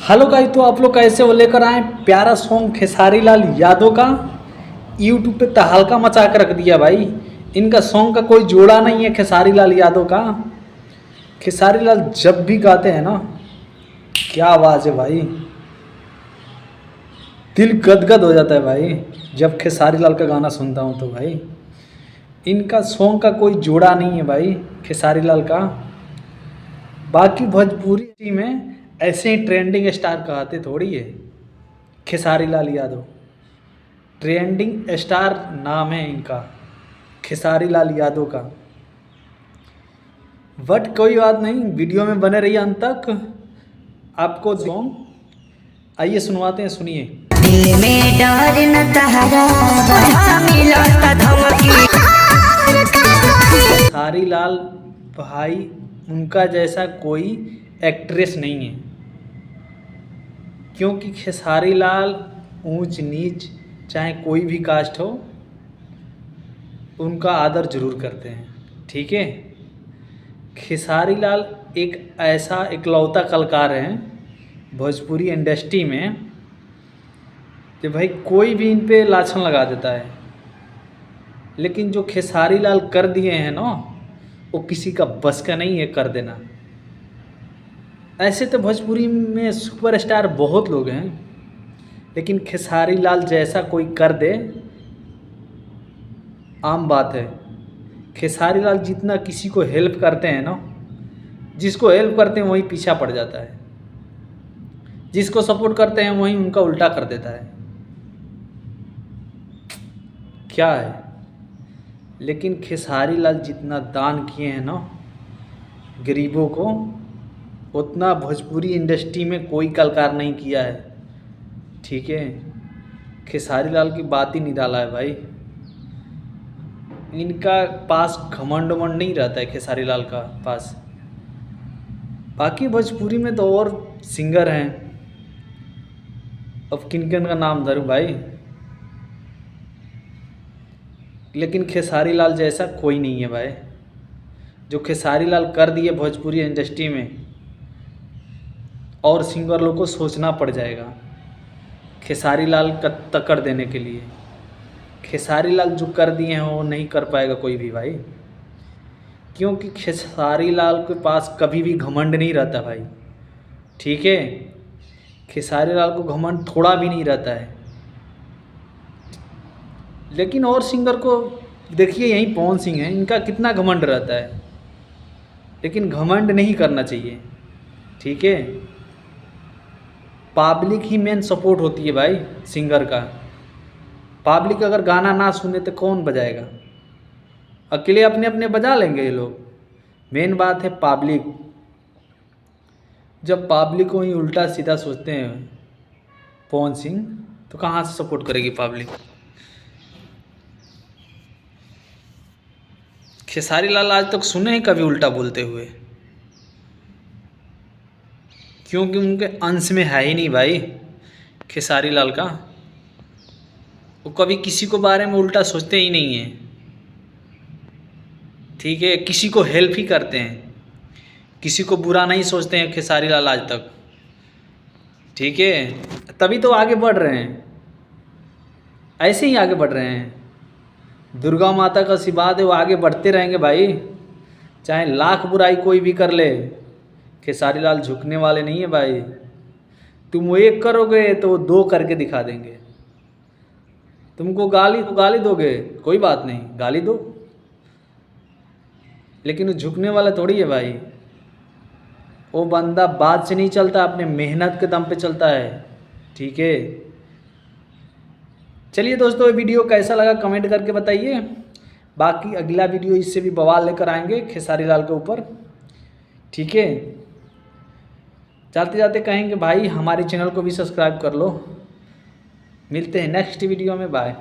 Hello guys, तो आप लोग कैसे हो? लेकर आए प्यारा सॉन्ग खेसारी लाल यादव का। यूट्यूब पे तहलका मचा कर रख दिया भाई। इनका सॉन्ग का कोई जोड़ा नहीं है खेसारी लाल यादव का। खेसारी लाल जब भी गाते हैं ना, क्या आवाज़ है भाई, दिल गदगद हो जाता है भाई जब खेसारी लाल का गाना सुनता हूँ तो भाई। इनका सॉन्ग का कोई जोड़ा नहीं है भाई खेसारी लाल का। बाकी भोजपुरी में ऐसे ही ट्रेंडिंग स्टार कहते थोड़ी है खेसारी लाल यादव। ट्रेंडिंग स्टार नाम है इनका खेसारी लाल यादव का। बट कोई बात नहीं, वीडियो में बने रहिए अंत तक। आपको सॉन्ग आइए सुनवाते हैं, सुनिए। दिल में डर न तहरा मिलता धमकी। खेसारी लाल भाई, उनका जैसा कोई एक्ट्रेस नहीं है, क्योंकि खेसारी लाल ऊंच नीच चाहे कोई भी कास्ट हो उनका आदर जरूर करते हैं, ठीक है। खेसारी लाल एक ऐसा इकलौता कलाकार हैं भोजपुरी इंडस्ट्री में कि भाई कोई भी इन पे लाछन लगा देता है, लेकिन जो खेसारी लाल कर दिए हैं ना, वो किसी का बस का नहीं है कर देना। ऐसे तो भोजपुरी में सुपरस्टार बहुत लोग हैं, लेकिन खेसारी लाल जैसा कोई कर दे आम बात है। खेसारी लाल जितना किसी को हेल्प करते हैं ना, जिसको हेल्प करते हैं वही पीछा पड़ जाता है, जिसको सपोर्ट करते हैं वही उनका उल्टा कर देता है। क्या है, लेकिन खेसारी लाल जितना दान किए हैं ना गरीबों को, उतना भोजपुरी इंडस्ट्री में कोई कलाकार नहीं किया है, ठीक है। खेसारी लाल की बात ही निराला है भाई। इनका पास घमंड वमंड नहीं रहता है खेसारी लाल का पास। बाकी भोजपुरी में तो और सिंगर हैं, अब किन किन का नाम धरूं भाई, लेकिन खेसारी लाल जैसा कोई नहीं है भाई। जो खेसारी लाल कर दिए भोजपुरी इंडस्ट्री में, और सिंगर लोग को सोचना पड़ जाएगा खेसारी लाल का टक्कर देने के लिए। खेसारी लाल जो कर दिए हैं वो नहीं कर पाएगा कोई भी भाई, क्योंकि खेसारी लाल के पास कभी भी घमंड नहीं रहता भाई, ठीक है। खेसारी लाल को घमंड थोड़ा भी नहीं रहता है। लेकिन और सिंगर को देखिए, यहीं पवन सिंह है, इनका कितना घमंड रहता है, लेकिन घमंड नहीं करना चाहिए, ठीक है। पब्लिक ही मेन सपोर्ट होती है भाई सिंगर का। पब्लिक अगर गाना ना सुने तो कौन बजाएगा? अकेले अपने अपने बजा लेंगे ये लोग। मेन बात है पब्लिक। जब पब्लिक को ही उल्टा सीधा सोचते हैं पवन सिंह, तो कहाँ से सपोर्ट करेगी पब्लिक? खेसारी लाल आज तक सुने हैं कभी उल्टा बोलते हुए? क्योंकि उनके अंश में है ही नहीं भाई खेसारी लाल का। वो कभी किसी को बारे में उल्टा सोचते ही नहीं हैं, ठीक है। किसी को हेल्प ही करते हैं, किसी को बुरा नहीं सोचते हैं खेसारी लाल आज तक, ठीक है। तभी तो आगे बढ़ रहे हैं, ऐसे ही आगे बढ़ रहे हैं। दुर्गा माता का आशीर्वाद है, वो आगे बढ़ते रहेंगे भाई, चाहे लाख बुराई कोई भी कर ले। खेसारी लाल झुकने वाले नहीं है भाई। तुम वो एक करोगे तो वो दो करके दिखा देंगे। तुमको गाली दोगे, कोई बात नहीं, गाली दो, लेकिन वो झुकने वाला थोड़ी है भाई। वो बंदा बात से नहीं चलता, अपने मेहनत के दम पे चलता है, ठीक है। चलिए दोस्तों, ये वीडियो कैसा लगा कमेंट करके बताइए। बाकी अगला वीडियो इससे भी बवाल लेकर आएंगे खेसारी लाल के ऊपर, ठीक है। जाते जाते कहेंगे भाई हमारे चैनल को भी सब्सक्राइब कर लो। मिलते हैं नेक्स्ट वीडियो में, बाय।